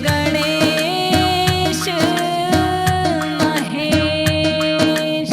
गणेश महेश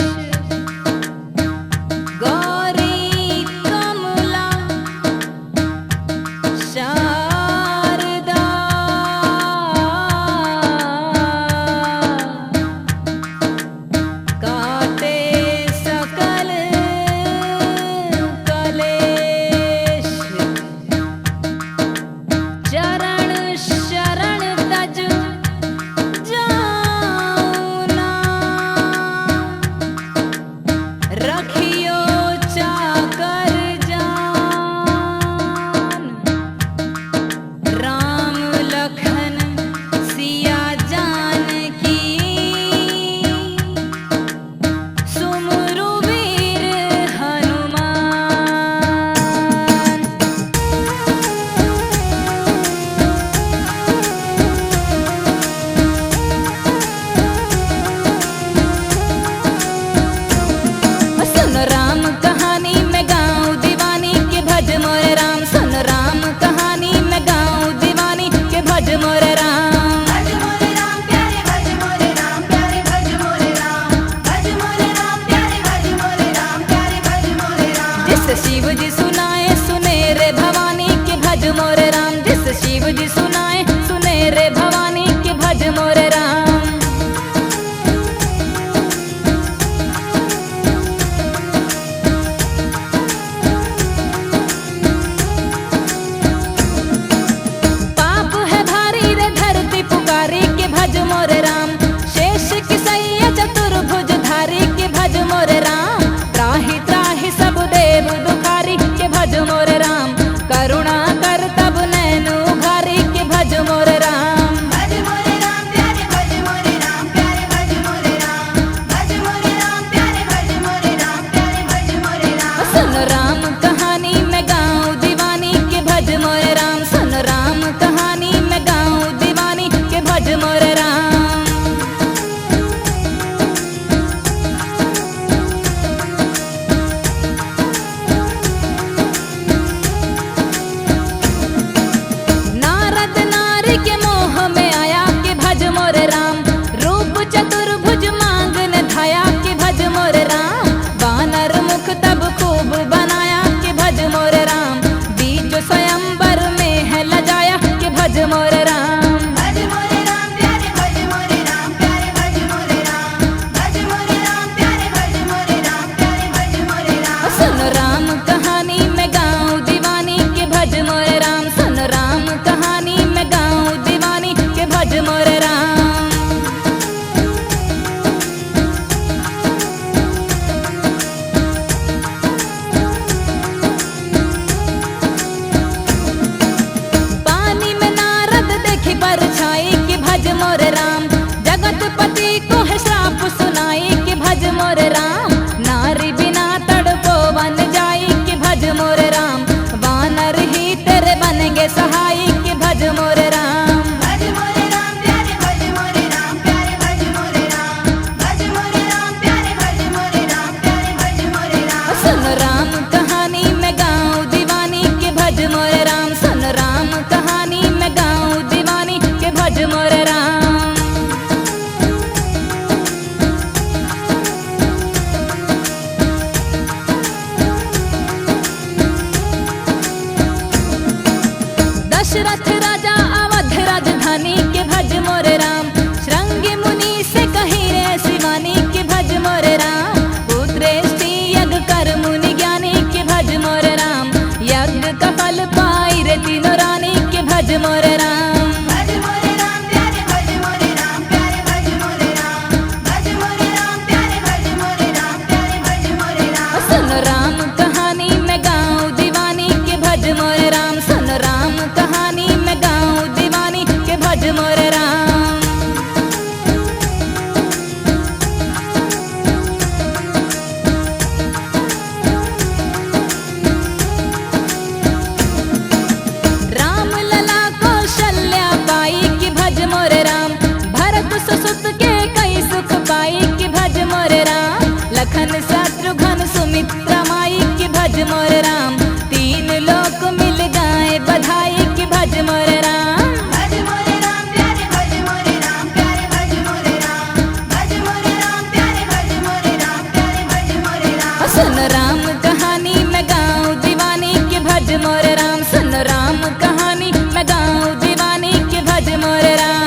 सुत के कई सुख पाई कि भज मोर राम। लखन शत्रुघ्न सुमित्रा माई कि भज मोर राम। तीन लोक मिल गाए बधाई कि भज मोर राम। भज मोरे राम प्यारे भज मोरे राम प्यारे भज मोरे राम। भज मोरे राम प्यारे भज मोरे राम प्यारे भज मोरे राम। सुन राम कहानी मैं गाऊं दीवानी के भज मोर राम। सुन राम कहानी मैं गाऊं दीवानी के भज मोर राम।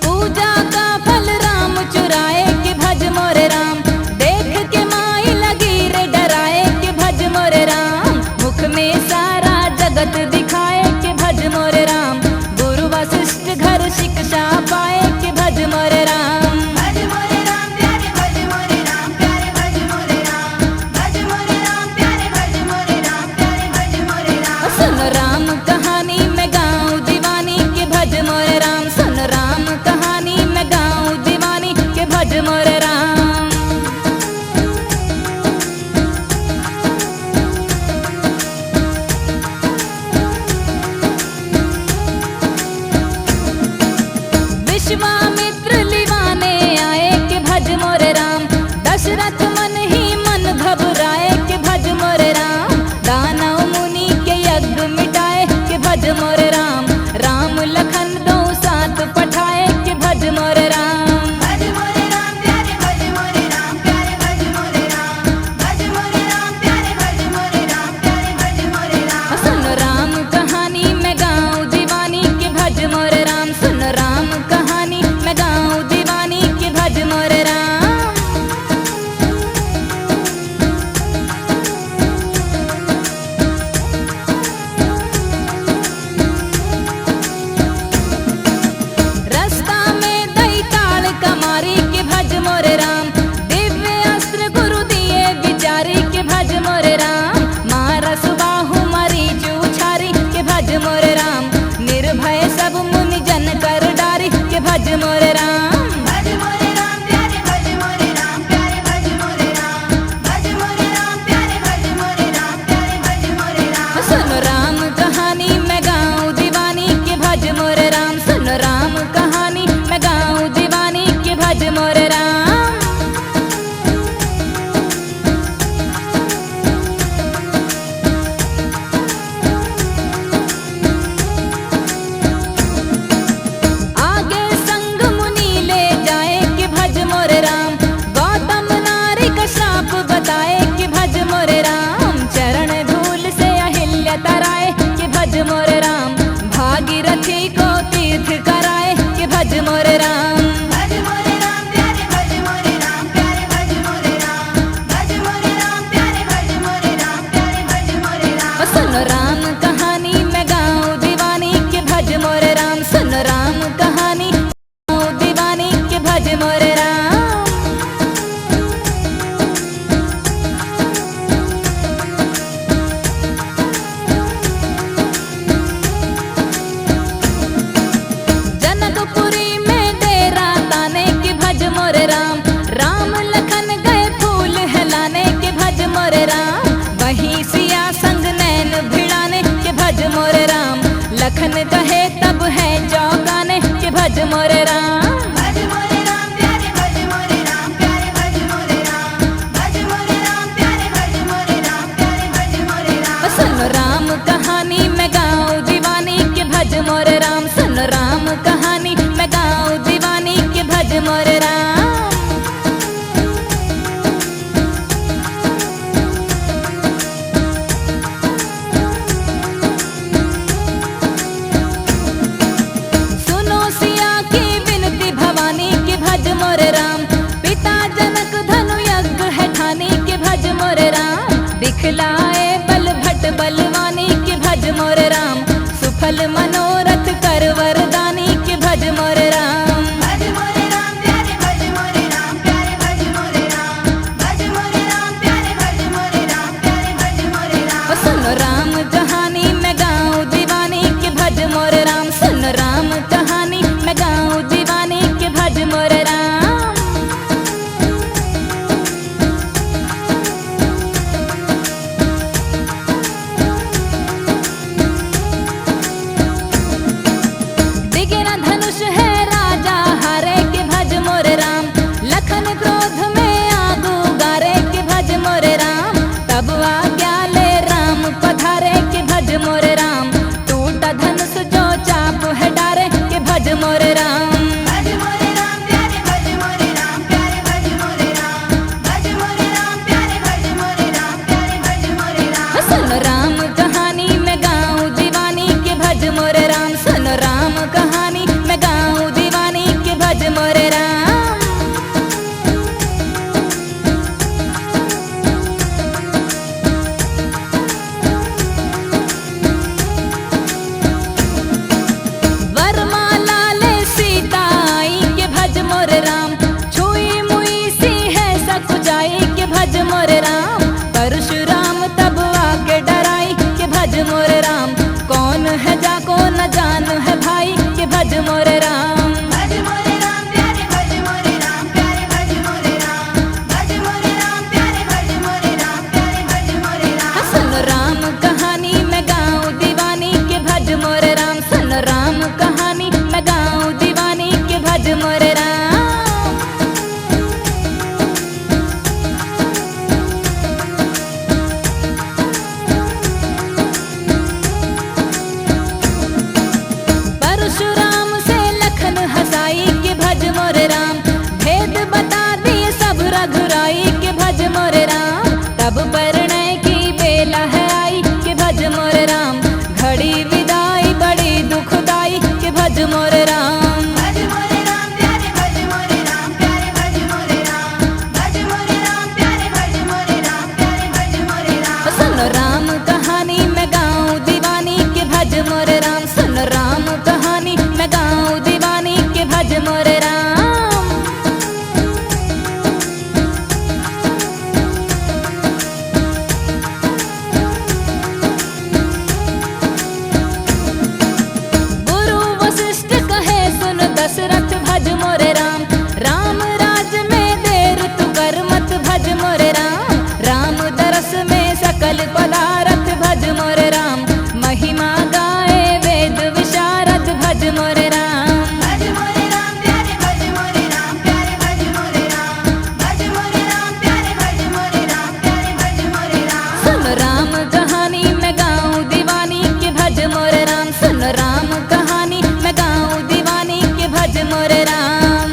पूजा का फल राम चुराए के भज मोर राम। देख के माई लगी रे डराए के भज मोर राम। मुख में सारा जगत दिखाए के भज मोर राम। गुरु वशिष्ठ घर शिक्षा पाए के भज मोर राम। भज मोरे राम प्यारे भज मोरे राम प्यारे भज मोरे राम। भज मोरे राम प्यारे भज मोरे राम प्यारे भज मोरे राम। सुन राम कहानी मैं गाऊं दीवानी के भज मोर राम। सुन राम कहानी मैं गाऊं दीवानी के भज मोर राम। विश्वामित्र लिवाने आए के भज मोर राम। दशरथ मन ही मन घबराए के भज मोर राम। दानव मुनि के यज्ञ मिटाए के भज मोर राम। राम लखन दो साथ पठाए के भज मोर राम। भज मोरे राम प्यारे भज मोरे राम प्यारे भज मोरे राम। भज मोरे राम प्यारे भज मोरे राम प्यारे भज मोरे राम। सुन राम कहानी मैं गाऊं दीवानी के भज मोर राम। सुन राम कहानी मैं गाऊं दीवानी के भज मोर राम। रास्ता में दैताल कमारी के भज मोर राम। दिव्य अस्त्र गुरु दिए विचारी के भज मोर राम। मारा सुबाहु मरीच उछारी के भज मोर राम। निर्भय सब मुनि जन कर डारी के भज मोर राम। भज मोरे राम प्यारे भज मोरे राम प्यारे भज मोरे राम। भज मोरे राम प्यारे भज मोरे राम प्यारे भज मोरे राम। सुन राम कहानी मैं गाऊं दीवानी के भज मोर राम। सुन राम कहानी मैं गाऊं दीवानी के भज मोर राम। आगे संग मुनि ले जाए कि भज मोर राम। गौतम नारी का श्राप बताए कि भज मोर राम। चरण धूल से अहिल्या तराए कि भज मोर राम। भागीरथी को तीर्थ कराए कि भज मोर राम। भज मोरे राम प्यारे भज मोरे राम प्यारे भज मोरे राम। भज मोरे राम प्यारे भज मोरे राम प्यारे भज मोरे राम। सुन राम कहानी मैं गाऊं दीवानी के भज मोर राम। सुन राम कहानी गाऊं दीवानी के भज मोर राम। जनकपुरी में डेरा ताने के भज मोर राम। राम लखन गए फूल हिलाने के भज मोर राम। वहीं सिया संग नैन भिड़ाने के भज मोर राम। लखन कहे तब है चौकाने के भज मोर राम। भज मोरे राम प्यारे भज मोरे राम प्यारे भज मोरे राम। भज मोरे राम प्यारे भज मोरे राम प्यारे भज मोरे राम। सुन राम कहानी मैं गाऊं दीवानी के भज मोर राम। सुन राम कहानी मैं गाऊं दीवानी के भज मोर राम। सुनो सिया की विनती भवानी के भज मोर राम। पिता जनक धनु यज्ञ है ठानी के भज मोर राम। दिखलाए बल भट बलवानी के भज मोर राम। सुफल मनोरथ कर वरदानी के भज मोर राम। भज मोरे राम प्यारे भज मोरे राम प्यारे भज मोरे राम। भज मोरे राम प्यारे भज मोरे राम प्यारे भज मोरे राम। सुन राम कहानी मैं गाऊं दीवानी के भज मोर राम। सुन राम कहानी मैं गाऊं दीवानी के भज मोर राम। तब आज्ञा ले राम पधारे के भज मोरे राम। टूटा धनुष जो चाप है डारे के भज मोरे राम। भज मोरे राम प्यारे भज मोरे राम प्यारे भज मोरे राम। भज मोरे राम प्यारे भज मोरे राम प्यारे भज मोरे राम। सुन राम कहानी मैं गाऊं दीवानी के भज मोरे राम। सुन राम कहानी मैं गाऊं दीवानी के भज मोरे राम। वरमाला ले सीता आई के भज मोरे राम। छुई मुई सी है सकुचाई के भज मोरे राम। परशुराम तब आके डराई के भज मोरे राम। कौन है जाको न जान है भाई के भज मोरे राम। भज मोरे राम प्यारे भज मोरे राम प्यारे भज मोरे राम। भज मोरे राम प्यारे भज मोरे राम प्यारे भज मोरे राम। सुन राम कहानी मैं गाऊं दीवानी के भज मोरे राम। सुन राम कहानी मैं गाऊं दीवानी के भज मोरे राम। परशुराम से लखन हसाई के भज मोरे राम। भेद बता दिए सब रघुराई के भज मोरे राम। तब परिणय की बेला है आई के भज मोरे राम। घड़ी विदाई बड़ी दुखदाई के भज मोरे राम। भज मोरे राम प्यारे भज मोरे राम प्यारे भज मोरे राम। भज मोरे राम प्यारे भज मोरे राम प्यारे भज मोरे राम। सुन राम कहानी मैं गाऊं दीवानी के भज मोरे राम। सुन राम कहानी मैं गाऊं दीवानी के भज मोरे राम। गुरु वशिष्ठ कहे सुन दशरथ भज मोरे राम। राम राज में देर तू कर मत भज मोरे राम। राम दरस में सकल पदारथ भज मोरे राम। महिमा गाए वेद विशारद भज मोरे राम। भज मोरे राम प्यारे भज मोरे राम प्यारे भज मोरे राम। भज मोरे राम प्यारे भज मोरे राम प्यारे भज मोरे राम। सुन राम कहानी मैं गाऊं दीवानी के भज मोरे राम। सुन राम कहानी मैं गाऊं दीवानी के भज मोरे राम।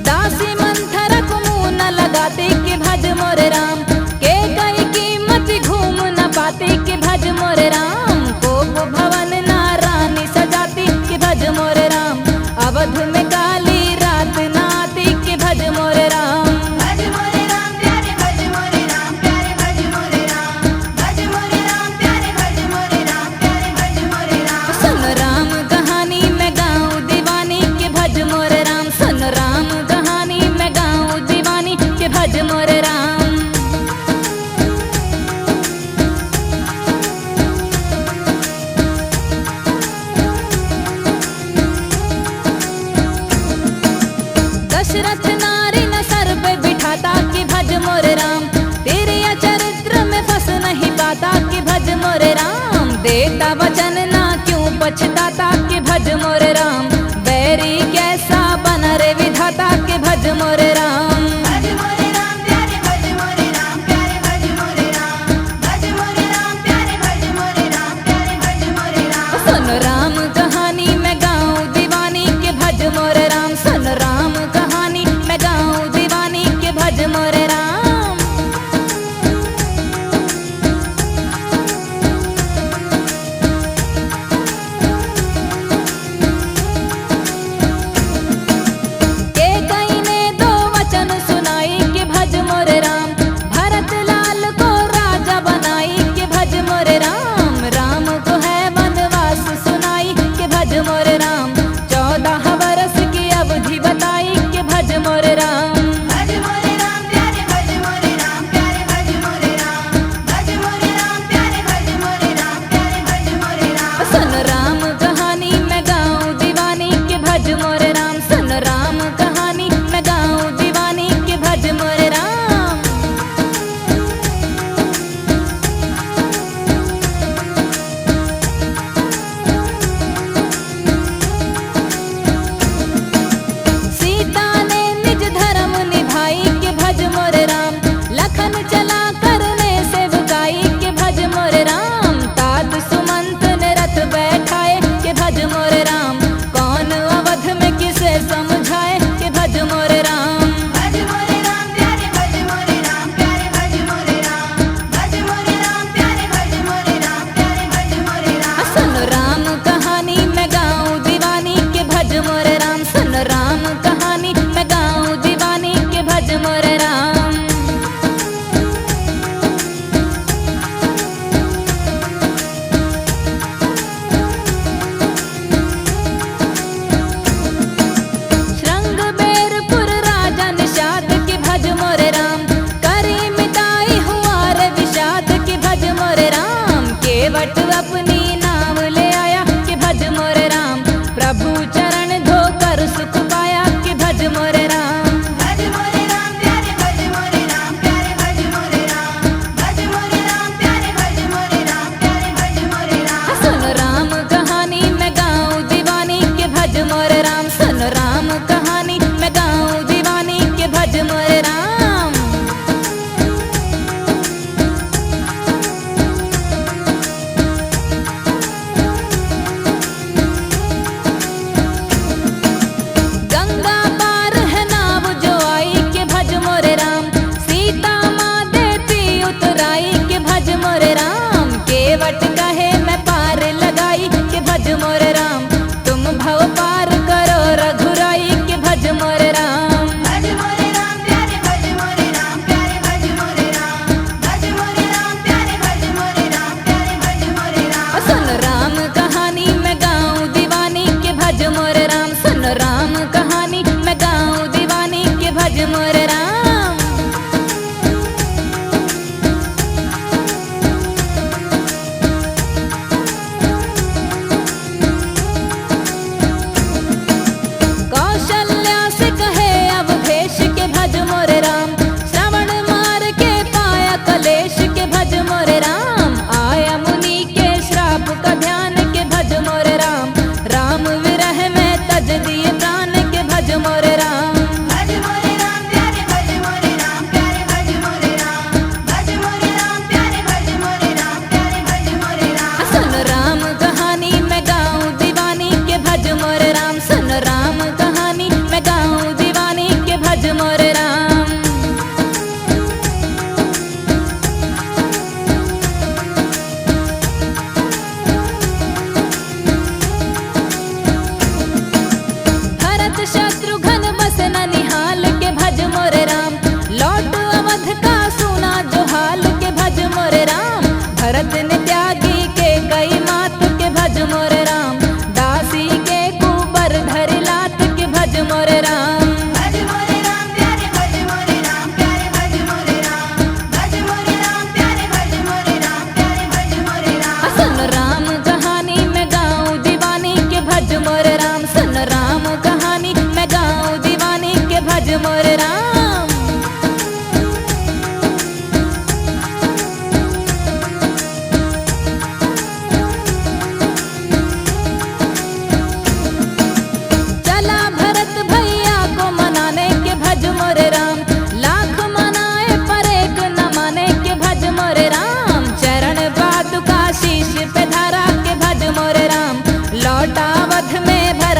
दासी मंथरा को मुंह न लगाते के भज मोरे राम। के कई कीमत घूम न पाते के भज मोरे राम। कोप भवन नारानी सजाती के भज मोरे राम। अवध में काली रात नाती के भज मोरे राम। भज मोरे राम प्यारे भज मोरे राम प्यारे भज मोरे राम। भज मोरे राम प्यारे भज मोरे राम प्यारे भज मोरे राम। सुन राम कहानी मैं गाऊं दीवानी के भज मोरे राम। सुन राम कहानी मैं गाऊं दीवानी के भज मोरे राम। दशरथ नारी न सर पे बिठाता कि भज मोरे राम। तेरे चरित्र में फंस नहीं पाता कि भज मोरे राम। देता वचन ना क्यों पछताता कि भज मोरे राम। बैरी कैसा बना रे विधाता कि भज मोरे राम। भज मोरे राम प्यारे भज मोरे राम प्यारे भज मोरे राम। भज मोरे राम प्यारे भज मोरे राम प्यारे भज मोरे राम। सुन राम कहानी मैं गाऊं दीवानी के भज मोरे राम। सुन राम कहानी मैं गाऊं दीवानी के भज मोरे राम।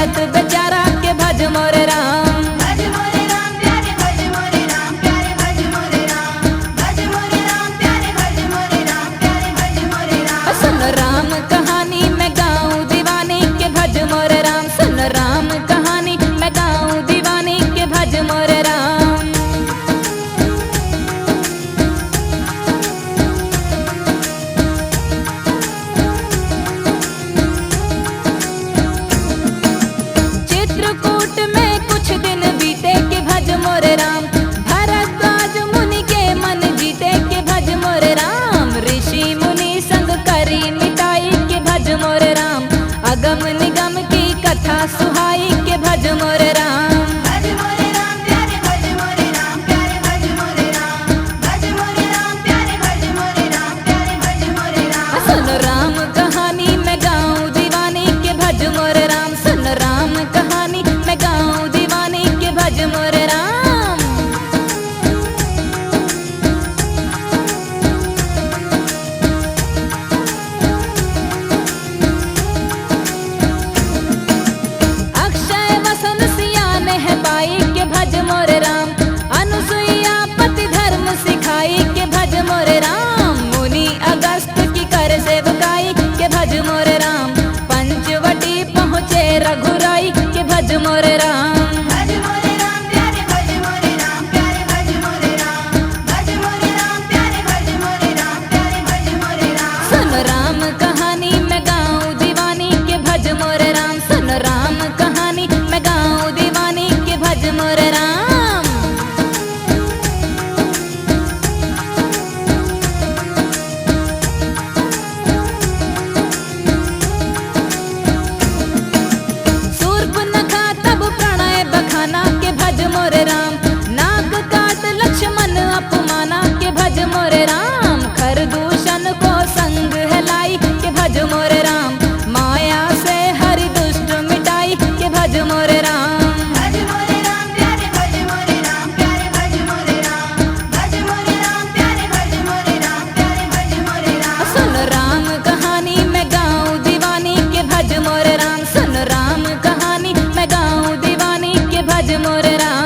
रोवत बेचारा के भज मोरे राम। भज मोरे राम प्यारे भज मोरे राम प्यारे भज मोरे राम। भज मोरे राम प्यारे भज मोरे राम प्यारे भज मोरे राम। सुन राम कहानी मैं गाऊं दीवाने के भज मोरे राम। सुन राम कहानी मैं गाऊं दीवाने के भज मोरे राम। चित्रकूट में कुछ दिन बीते के भज मोरे राम। भरद्वाज मुनि के मन जीते के भज मोरे राम। ऋषि मुनि संग करी मिटाई के भज मोरे राम। अगम निगम की कथा सुहाई के भज मोरे राम। भज मोरे राम प्यारे भज मोरे राम प्यारे भज मोरे राम। भज मोरे राम प्यारे भज मोरे राम प्यारे भज मोरे राम। सुन राम कहानी मैं गाऊं दीवाने के भज मोरे राम। सुन राम कहानी मैं गाऊं दीवाने के भज मोरे राम। अक्षय वसन सिया ने है पाई के भज मोरे राम। अनुसुईया पति धर्म सिखाई के भज मोरे राम। मुनि अगस्त की कर सेवकाई के भज मोरे राम। पंचवटी पहुँचे रघुराई के भज मोरे राम। भज मोरे राम प्यारे भज मोरे राम प्यारे भज मोरे राम। भज मोरे राम प्यारे भज मोरे राम प्यारे भज मोरे राम। सुन राम कहानी मैं गाऊं दीवानी के भज मोरे राम। सुन राम कहानी मैं गाऊं दीवानी के भज मोरे राम। शूर्पणखा तब प्रणय बखाना के भज मोरे राम। नाग काट लक्ष्मण अपमाना के भज मोरे राम। खरदूषण को संग हिलाई के भज मोरे राम। माया से हरि दुष्ट मिटाई के भज मोरे राम। भज मोरे राम प्यारे भज मोरे राम प्यारे भज मोरे राम। भज मोरे राम प्यारे भज मोरे राम प्यारे भज मोरे राम। सुन राम कहानी मैं गाऊं दीवानी के भज मोरे राम। सुन राम कहानी मैं गाऊं दीवानी के भज मोरे राम।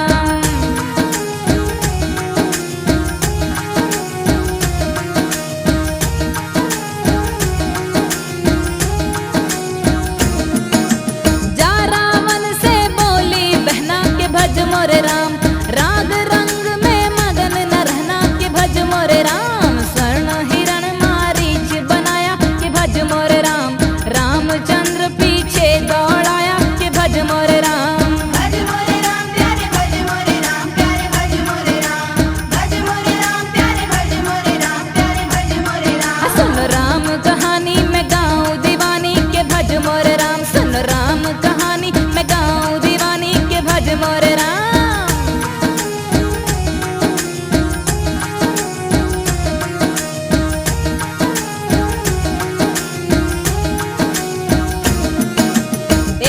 जा रावण से बोली बहना के भज मोरे राम। राग रंग में मगन न रहना के भज मोरे राम। स्वर्ण हिरण मारीच बनाया के भज मोरे राम। रामचंद्र पीछे दौड़ाया के भज मोरे राम। भज मोरे राम प्यारे भज मोरे राम प्यारे भज मोरे राम। भज मोरे राम प्यारे भज मोरे राम प्यारे भज मोरे राम। सुन राम कहानी मैं गाऊं दीवानी के भज मोरे राम। सुन राम कहानी मैं गाऊं दीवानी के भज मोरे राम।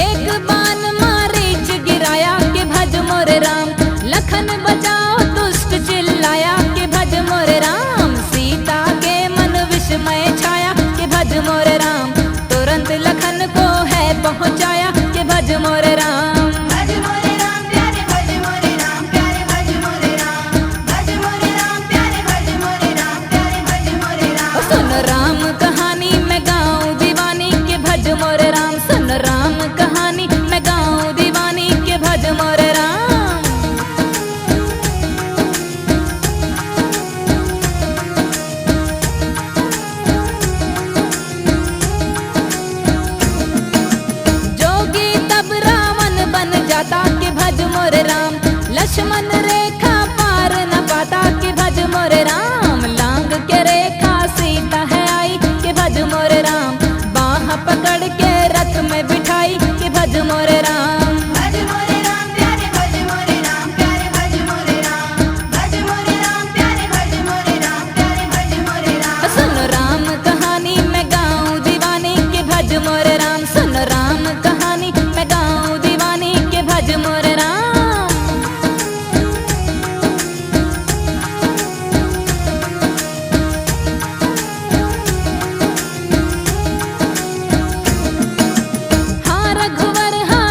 एक बाण मारीच गिराया के भज मोरे राम। लखन बचाओ दुष्ट चिल्लाया के भज मोरे राम। सीता के मन विस्मय छाया के भज मोरे राम। तुरंत लखन को है पहुँचाया के भज मोरे राम। भज मोरे राम प्यारे भज मोरे राम प्यारे भज मोरे राम। भज मोरे राम प्यारे भज मोरे राम प्यारे भज मोरे राम। सुन राम कहानी मैं गाऊं दीवानी के भज मोरे राम। सुन राम कहानी मैं गाऊं दीवानी के भज मोरे राम। जोगी तब रावण बन जाता के भज मोरे राम। लक्ष्मण रेखा पार न पाता के भज मोरे राम। लांग के रेखा सीता है आई के भज मोरे राम। बाह पकड़ के रथ में बिठाई के भज मोरे राम। भज मोरे राम प्यारे भज मोरे राम प्यारे भज मोरे राम। भज मोरे राम प्यारे भज मोरे राम प्यारे भज मोरे राम। सुन राम कहानी मैं गाऊं दीवानी के भज मोरे राम। सुन राम कहानी मैं गाऊं दीवानी के भज मोरे राम। हाँ रघुवर हाँ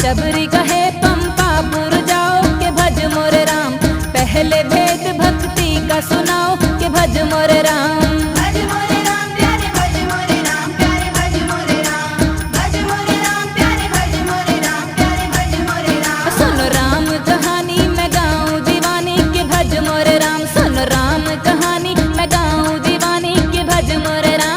शबरी कहे पंपापुर जाओ के भज मोरे राम, पहले भेद भक्ति का सुनाओ के भज मोरे राम। भज मोरे राम प्यारे भज मोरे राम प्यारे भज मोरे राम, भज मोरे राम प्यारे भज मोरे राम प्यारे भज मोरे राम। सुन राम कहानी मैं गाऊं दीवानी के भज मोरे राम, सुन राम कहानी मैं गाऊं दीवानी के भज मोरे राम।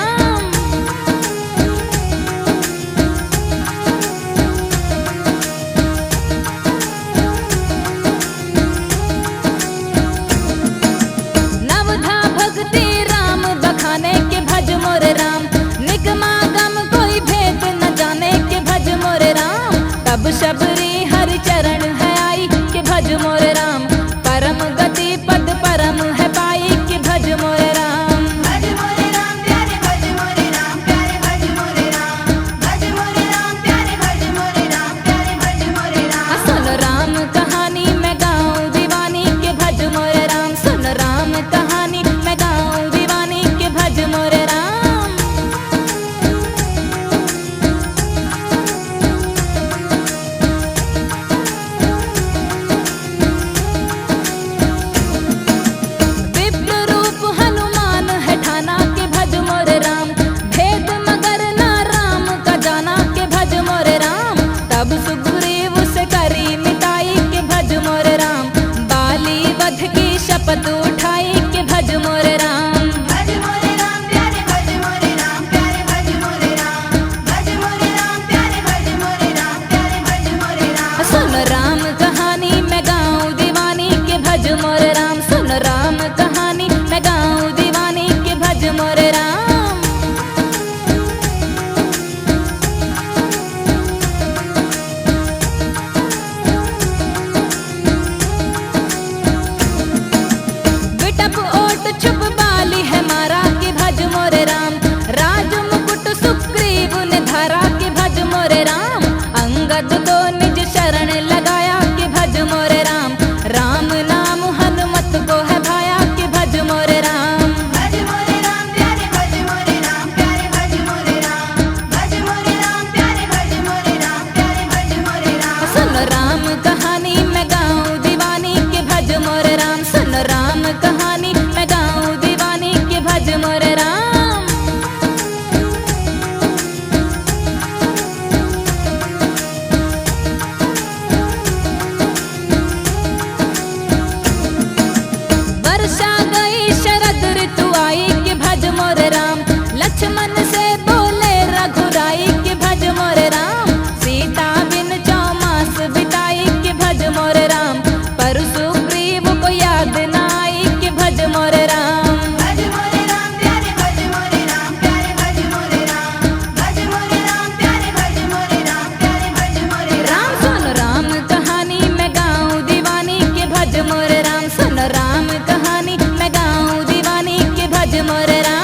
नवधा भक्ति राम बखाने के भज मोरे राम, निगमा गम कोई भेद न जाने के भज मोरे राम। तब शबरी हरि चरण है आई के भज मोरे राम, परम गति पद परम है पाई के भज मोरे राम। भज मोरे राम प्यारे भज मोरे राम प्यारे भज मोरे राम, भज मोरे राम प्यारे भज मोरे राम प्यारे भज मोरे राम। सुन राम कहानी मैं गाऊं दीवानी के भज मोरे राम, सुन राम कहानी मैं गाऊं दीवानी के भज मोरे राम। विप्र रूप हनुमान है ठाना के भज मोरे राम, भेद मगर ना राम का जाना के भज मोरे राम। तब सुग्रीव से करी मिताई के भज मोरे राम, बाली वध की शपथ उठाई के भज मोरे राम। भज मोरे राम प्यारे भज मोरे राम प्यारे भज मोरे राम, भज मोरे राम प्यारे भज मोरे राम प्यारे भज मोरे राम। सुन राम कहानी मैं गाऊं दीवानी के भज मोरे राम, सुन राम कहानी मैं गाऊं दीवानी के भज मोरे राम। बिटप ओट छुप बाली है मारा के भज मोरे राम, राज मुकुट सुग्रीव ने धारा के भज मोरे राम। अंगद को निज शरण लगाया के भज मोरे राम, राम नाम हनुमत को है भाया के भज मोरे राम। भज मोरे राम प्यारे भज मोरे राम प्यारे भज मोरे राम, भज मोरे राम प्यारे भज मोरे राम प्यारे भज मोरे राम। सुन राम कहानी मैं गाऊं दीवानी के भज मोरे राम, सुन राम कहानी मैं गाऊं दीवानी के भज मोरे राम। वर्षा गई शरद ऋतु आई के भज मोरे राम, लक्ष्मण से बोले रघुराई के भज मोरे राम। सीता बिन चौमास बिताई के भज मोरे राम, पर सुग्रीव को याद न आई के भज मोरे राम। भज मोरे राम प्यारे भज मोरे राम प्यारे भज मोरे राम, भज मोरे राम प्यारे भज मोरे राम प्यारे भज मोरे राम राम। सुन राम कहानी मैं गाऊं दीवानी के भज मोरे राम, सुन राम कहानी मैं गाऊं दीवानी के भज मोरे राम।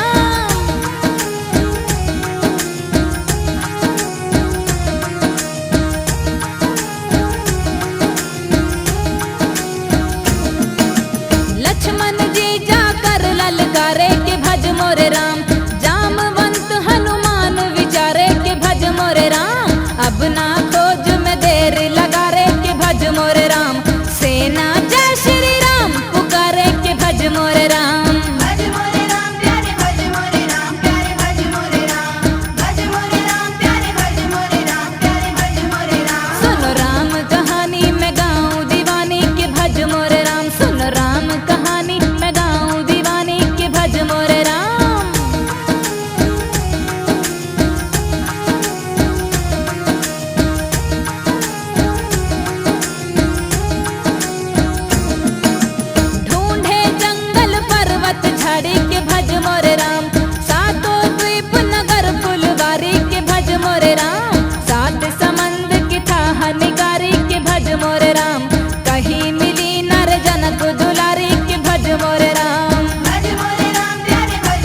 लक्ष्मण जी जाकर ललकारे के भज मोरे राम, जामवंत हनुमान विचारे के भज मोरे राम। अब ना खोज में देर लगा रे के भज मोरे राम, सेना जय श्री राम पुकारे के भज मोरे राम। भज मोरे राम प्यारे भज मोरे राम प्यारे भज मोरे राम, भज मोरे राम प्यारे भज मोरे राम प्यारे भज मोरे राम। सुन राम कहानी मैं गाऊं दीवानी के भज मोरे राम, सुन राम कहानी मैं गाऊं दीवानी के भज मोरे राम। ढूंढे जंगल पर्वत झाड़ी के भज मोरे राम, सातों द्वीप नगर फुलवारी के भज मोरे राम। सात समंद की थाह निगारी के भज मोरे राम, कहीं मिली नर जनक दुलारी के भज मोरे राम। भज मोरे राम प्यारे भज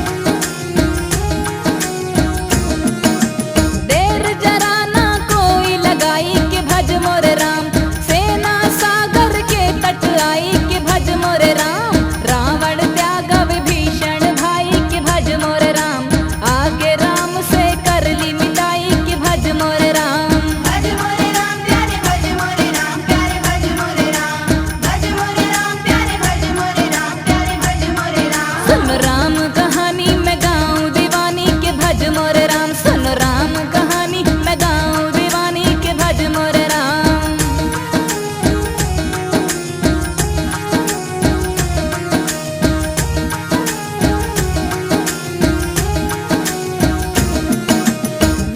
देर जरा ना कोई लगाई कि भज मोरे राम, सेना सागर के तट आई कि भज मोरे राम, रावण त्याग विभीषण भाई कि भज मोरे राम, आगे राम से कर ली मिताई कि भज मोरे राम। भज मोरे राम प्यारे भज मोरे राम प्यारे भज मोरे राम, भज मोरे राम प्यारे भज मोरे राम प्यारे भज मोरे राम। सुन राम कहानी मैं गाऊं दीवानी के भज मोरे राम, सुन राम कहानी मैं गाऊं दीवानी के भज मोरे राम।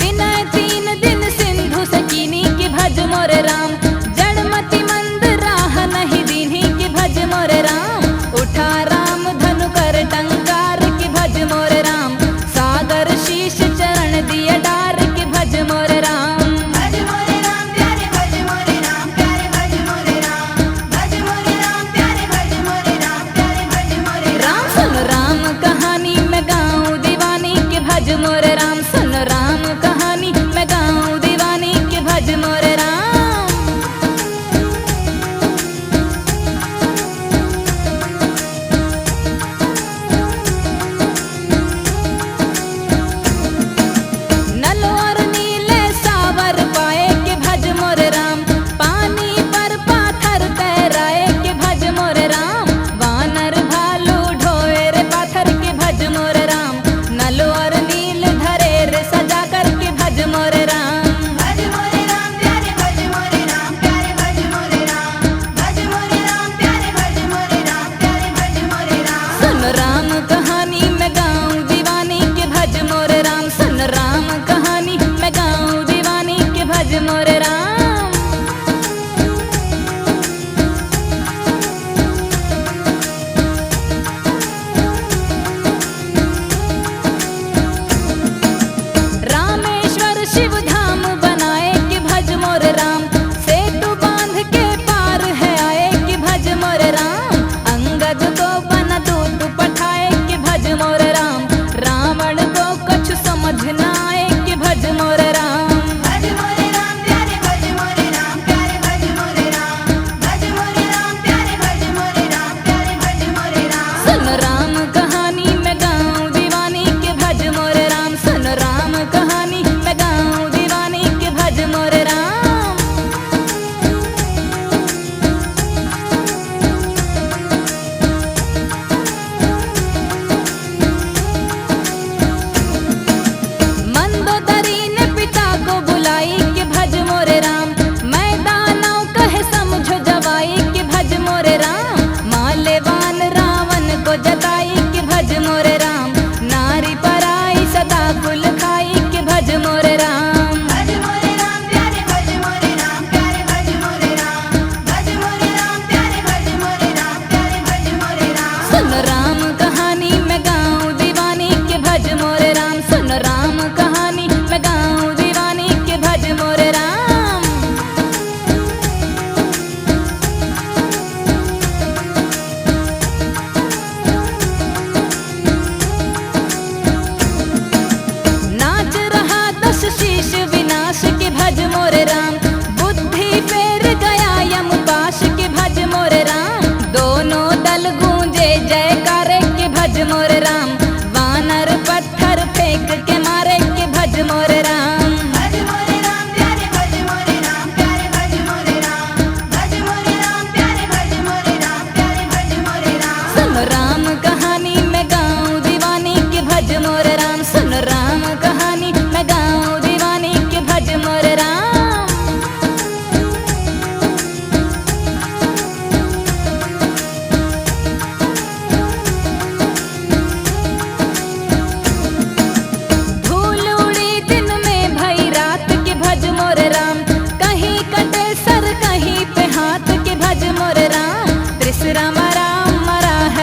विनय 3 दिन सिंधु सकीनी के भज मोरे राम, जड़मति मंद राह नहीं दीन्ही के भज मोरे राम, उठा राम धनु कर टंकार के भज मोरे राम, सागर शीश चरण दिया डार के भज मोरे राम। भज मोरे राम प्यारे भज मोरे राम प्यारे भज मोरे राम, भज मोरे राम प्यारे भज मोरे राम प्यारे भज मोरे राम सुन राम कहानी मैं गाऊं दीवानी के भज मोरे राम, सुन राम कहानी मैं गाऊं दीवानी के भज मोरे राम।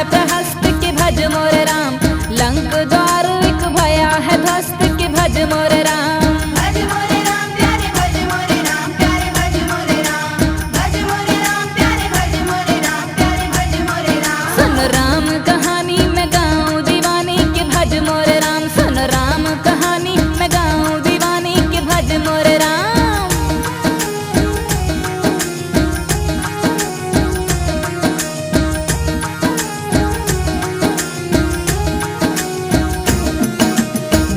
है प्रहस्त के भज मोर राम, लंक द्वार एक भया है ध्वस्त के भज मोर राम। भज मोरे राम प्यारे भज मोरे राम प्यारे भज मोरे राम, भज मोरे राम प्यारे भज मोरे राम प्यारे भज मोरे राम। सुन राम कहानी मैं गाऊं दीवानी के भज मोर राम, सुन राम कहानी मैं गाऊं दीवानी के भज मोर राम।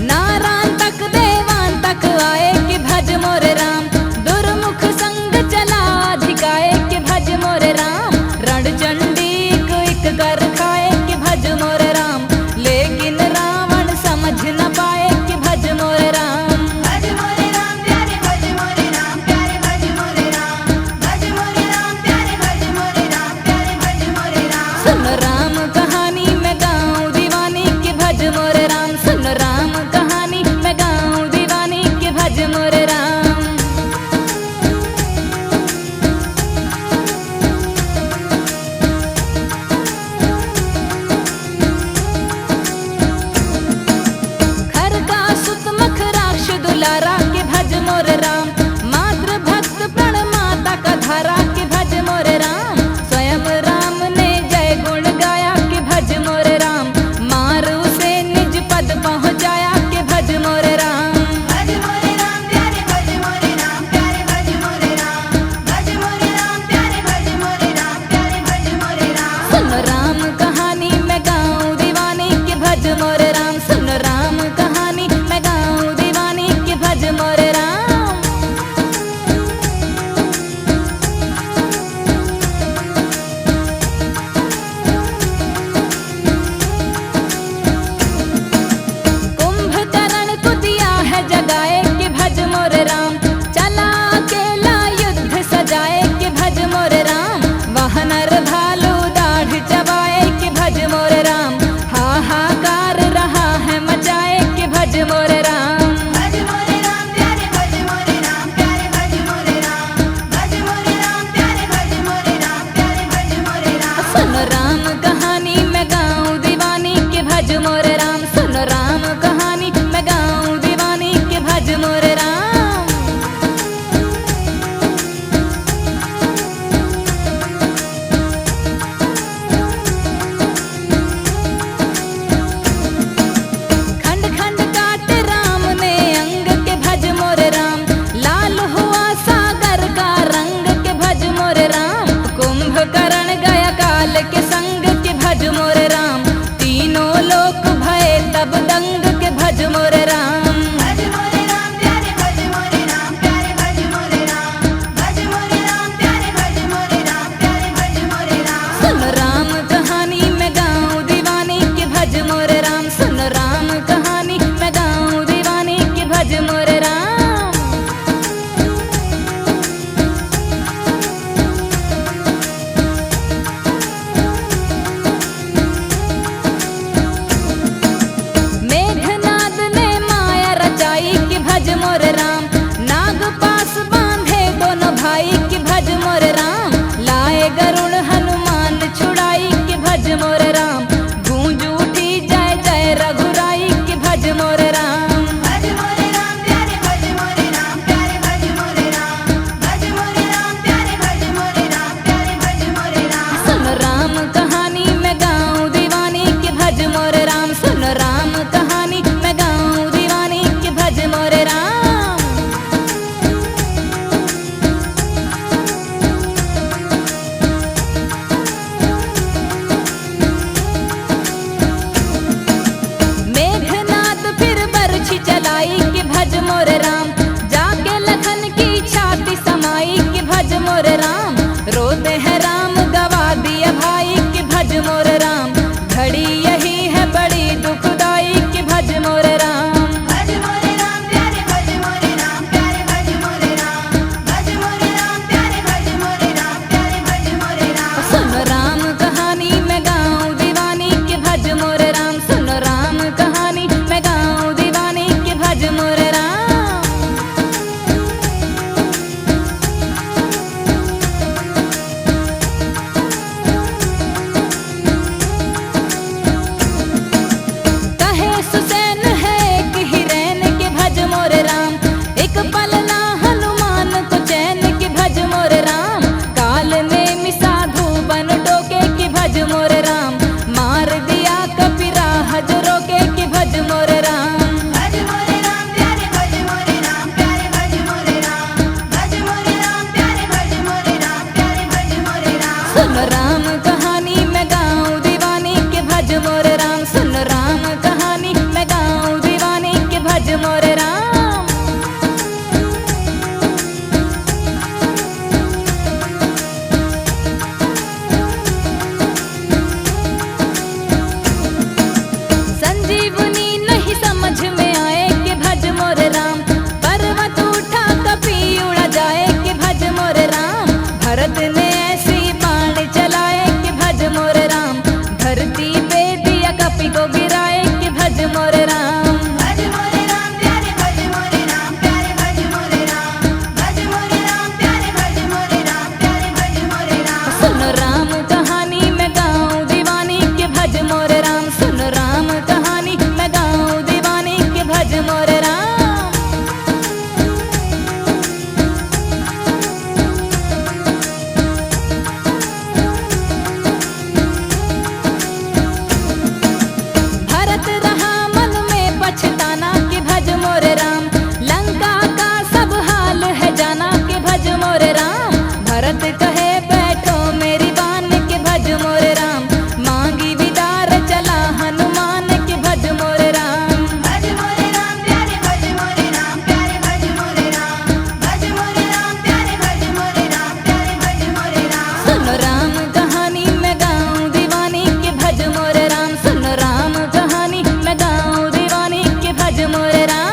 नारायण तक देवान तक आए कि भज मोर राम, दुर्मुख संग चला अधिकाए कि भज मोर राम। रणचंडी को एक कर खाए कि भज मोर राम, लेकिन रावण समझ न पाए कि भज मोर राम। भज मोरे राम प्यारे भज मोरे राम प्यारे भज मोरे राम, भज मोरे राम प्यारे भज मोरे राम प्यारे भज मोरे राम। सुन राम कहानी मैं गाऊं दीवानी के भज मोर राम, सुन राम कहानी मैं गाऊं दीवानी के भज मोर राम। खर का सुत मख राक्ष दुलारा के भज मोर राम, मातृ भक्त प्रण माता का धारा के भज मोर राम। स्वयं राम ने जय गुण धरती पे दिया कपि को गिराए कि भज मोरे राम। भज मोरे राम प्यारे भज मोरे राम प्यारे भज मोरे राम। भज मोरे राम प्यारे भज मोरे राम प्यारे भज मोरे राम। सुनो राम कहानी मैं गाऊं दीवानी के भज मोरे राम। सुनो राम कहानी मैं गाऊं दीवानी के भज मोरे राम। भरत रहा मन में पछताना कि भज मोरे राम। लंका का सब हाल है जाना कि भज मोरे राम। भरत कहे बैठो मेरी बान के भज मोरे राम। मांगी विदार चला हनुमान के भज मोरे राम। भज मोरे राम प्यारे भज मोरे राम प्यारे भज मोरे राम। भज मोरे राम प्यारे भज मोरे राम प्यारे भज मोरे राम। सुनो राम कहानी मैं गाऊं दीवानी के भज मोरे राम। सुनो राम कहानी मैं गाऊं दीवानी के भज मोरे राम।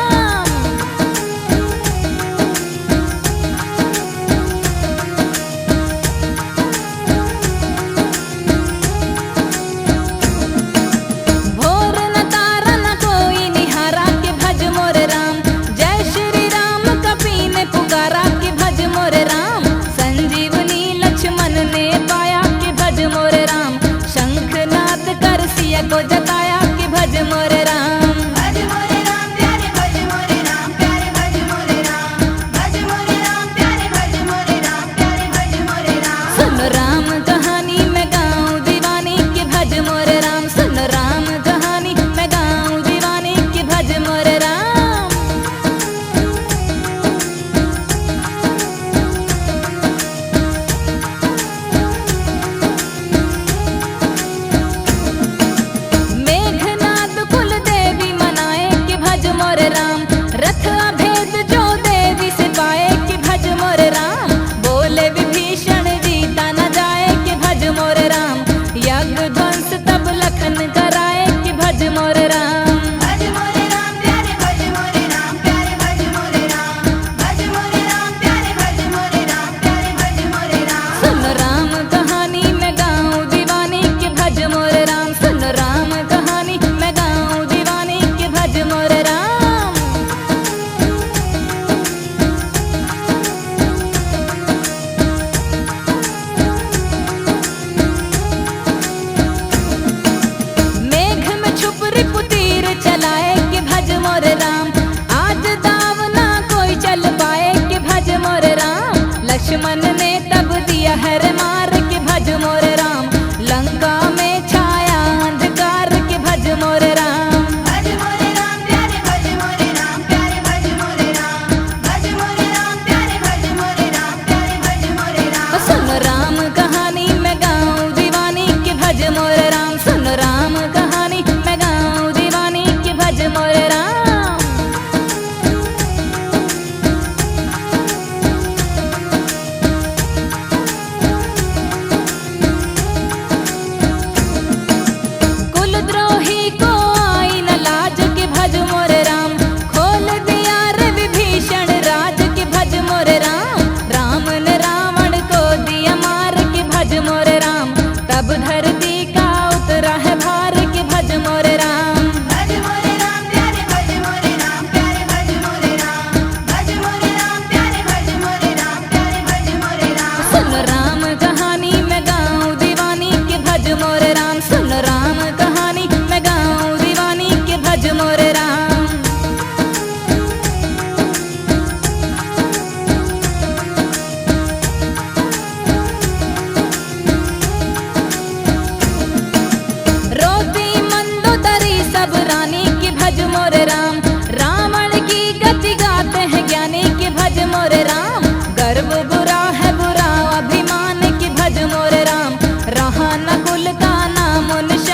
भोर न तारा न कोई निहारा के भज मोरे राम। जय श्री राम कपि ने पुकारा कि भज मोरे राम। संजीवनी लक्ष्मण ने पाया कि भज मोरे राम। शंखनाद कर सिया को जताया कि भज मोरे राम। भज मोरे राम प्यारे भज मोरे राम प्यारे भज मोरे राम। भज मोरे राम प्यारे भज मोरे राम प्यारे भज मोरे राम। सुनो राम कहानी मैं गाऊं दीवानी के भज मोरे राम। सुनो राम कहानी मैं गाऊं दीवानी के भज मोरे राम। मेघनाद कुल देवी मनाए कि भज मोरे राम। रथ अभेद जो देवी से पाए कि भज मोरे राम। बोले विभीषण जीता न जाए कि भज मोरे राम। यज्ञ ध्वंस तब लखन कराए कि भज मोरे राम। भज मोरे राम प्यारे भज मोरे राम प्यारे भज मोरे राम। भज मोरे राम प्यारे भज मोरे राम प्यारे भज मोरे राम। सुनो राम कहानी मैं गाऊं दीवानी के भज मोरे राम। सुनो राम कहानी मैं गाऊं दीवानी के भज मोरे राम। मेघ में छुप रिपु तीर चलाए कि भज मोरे राम। आज दाव ना कोई चल पाए कि भज मोरे राम। लक्ष्मण ने तब दिया हर मार के भज मोरे राम। लंका में छाया अंधकार के भज मोरे राम। भज मोरे राम प्यारे भज मोरे राम प्यारे भज मोरे राम। भज मोरे राम प्यारे भज मोरे राम प्यारे भज मोरे राम। सुनो राम कहानी मैं गाऊं दीवानी के भज मोरे राम। सुनो राम कहानी मैं गाऊं दीवानी के भज मोरे राम। कुलद्रोही को आई न लाज के भज मोरे राम। खोल दिया रे विभीषण राज के भज मोरे राम। राम ने रावण को दिया मार के भज मोरे राम। तब धरती का उतरा है भार के भज मोरे राम। भज मोरे राम प्यारे भज मोरे राम प्यारे भज मोरे राम। भज मोरे राम प्यारे भज मोरे राम प्यारे भज मोरे राम। सुनो राम कहानी मैं गाऊं दीवानी के भज मोरे राम। सुनो राम कहानी मैं गाऊं दीवानी के भज मोरे राम। रोती मंदोदरी सब रानी के भज मोरे राम। रावण की गति गाते हैं ज्ञानी के भज मोरे राम। गर्व बुरा है बुरा अभिमान के भज मोरे राम। रहा न कुल का नाम निशान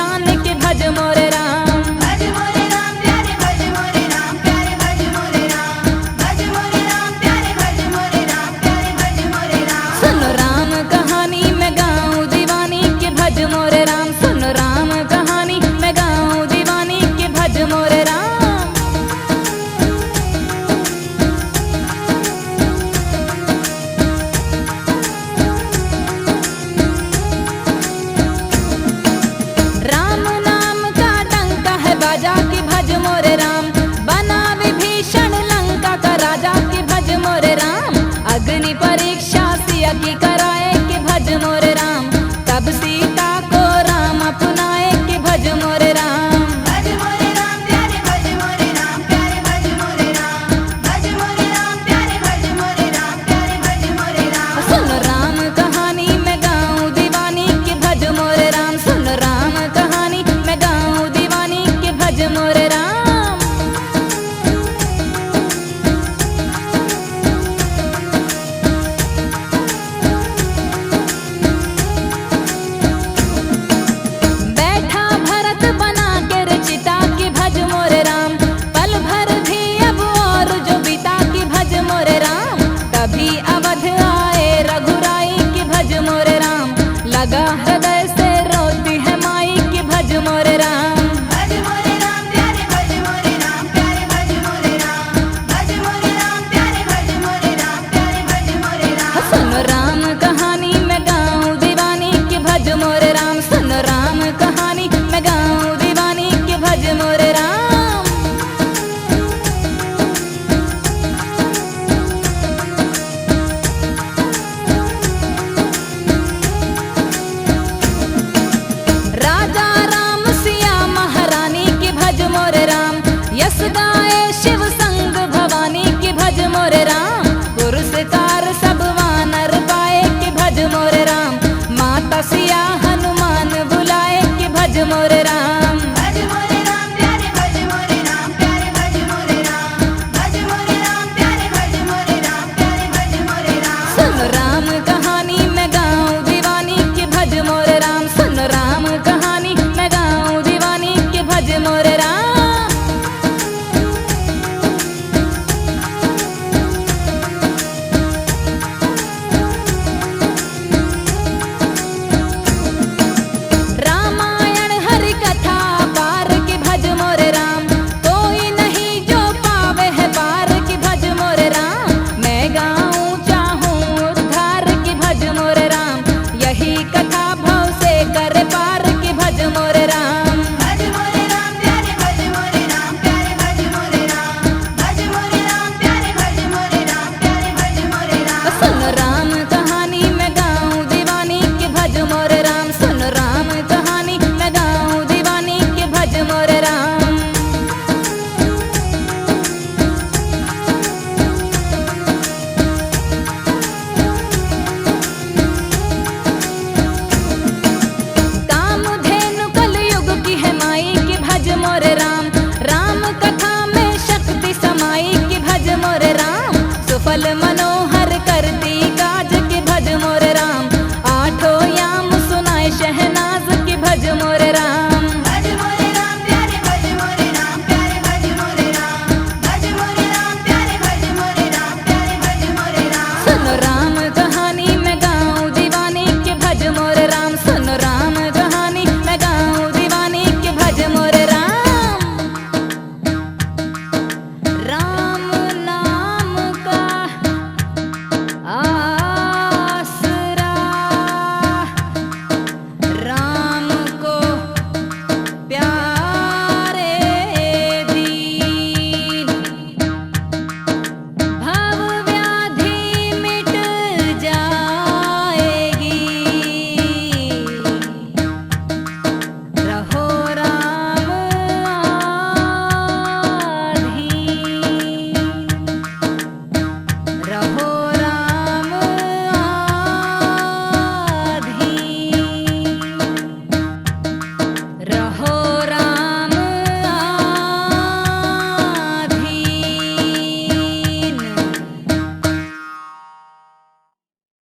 मोरे